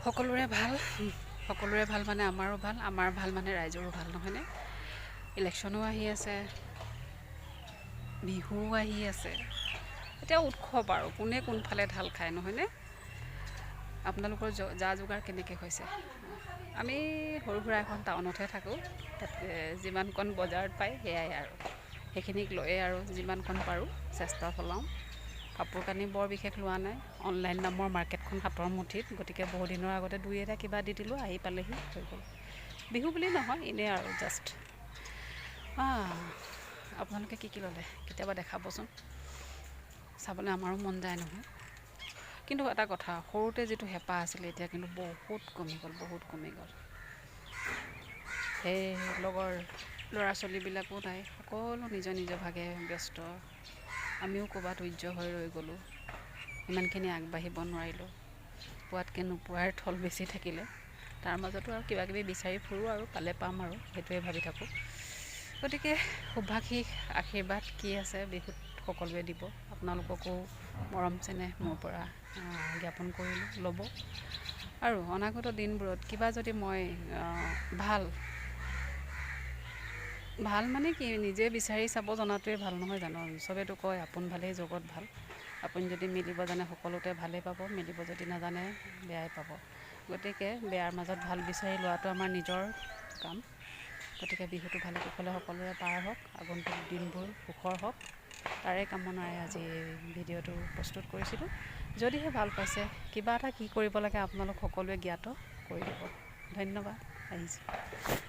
সকলোৰে ভাল মানে আমাৰো ভাল, আমাৰ ভাল মানে ৰাইজৰো ভাল, নহয়নে? ইলেকশ্যনো আহি আছে, বিহুও আহি আছে, এতিয়া উৎসৱ আৰু কোনে কোনফালে ঢাল খায়, নহয়নে? আপোনালোকৰ যা যোগাৰ কেনেকৈ হৈছে? আমি সৰু সুৰা এখন টাউনতহে থাকোঁ, তাতে যিমানকণ বজাৰত পায় সেয়াই আৰু সেইখিনিক লৈয়ে আৰু যিমানকণ পাৰোঁ চেষ্টা চলাওঁ। কাপোৰ কানি বৰ বিশেষ লোৱা নাই, অনলাইন নামৰ মাৰ্কেটখন হাতৰ মুঠিত, গতিকে বহুদিনৰ আগতে দুই এটা কিবা দি দিলোঁ, আহি পালেহি, হৈ গ'ল। বিহু বুলি নহয়, এনেই আৰু জাষ্ট। আপোনালোকে কি ল'লে কেতিয়াবা দেখাবচোন, চাবলৈ আমাৰো মন যায় নহয়। কিন্তু এটা কথা, সৰুতে যিটো হেঁপাহ আছিলে এতিয়া কিন্তু বহুত কমি গ'ল। সেই লগৰ ল'ৰা ছোৱালীবিলাকো নাই, সকলো নিজৰ ভাগে ব্যস্ত। আমিও ক'ৰবাত হৈ ৰৈ গ'লোঁ, ইমানখিনি আগবাঢ়িব নোৱাৰিলোঁ। পোৱাতকৈ নোপোৱাৰ থল বেছি থাকিলে, তাৰ মাজতো আৰু কিবাকিবি বিচাৰি ফুৰোঁ আৰু পালে পাম আৰু সেইটোৱে ভাবি থাকোঁ। গতিকে শুভাশীষ আশীৰ্বাদ কি আছে বিহুত সকলোৱে দিব, আপোনালোককো মৰম চেনেহ মোৰ পৰা জ্ঞাপন কৰিলোঁ, ল'ব। আৰু অনাগত দিনবোৰত কিবা যদি মই ভাল মানে কি, নিজে বিচাৰি চাব জনাটোৱে ভাল, নহয় জানো? চবেতো কয় আপোন ভালেই জগত ভাল। আপুনি যদি মিলিব জানে সকলোতে ভালেই পাব, মিলিব যদি নাজানে বেয়াই পাব। গতিকে বেয়াৰ মাজত ভাল বিচাৰি লোৱাটো আমাৰ নিজৰ কাম। গতিকে বিহুটো ভালে কুশলে সকলোৰে পাৰ হওক, আগন্তুক দিনবোৰ সুখৰ হওক, তাৰে কামনাৰে আজি ভিডিঅ'টো প্ৰস্তুত কৰিছিলোঁ। যদিহে ভাল পাইছে, কিবা এটা কি কৰিব লাগে আপোনালোক সকলোৱে জ্ঞাত কৰি দিব। ধন্যবাদ, আহিছোঁ।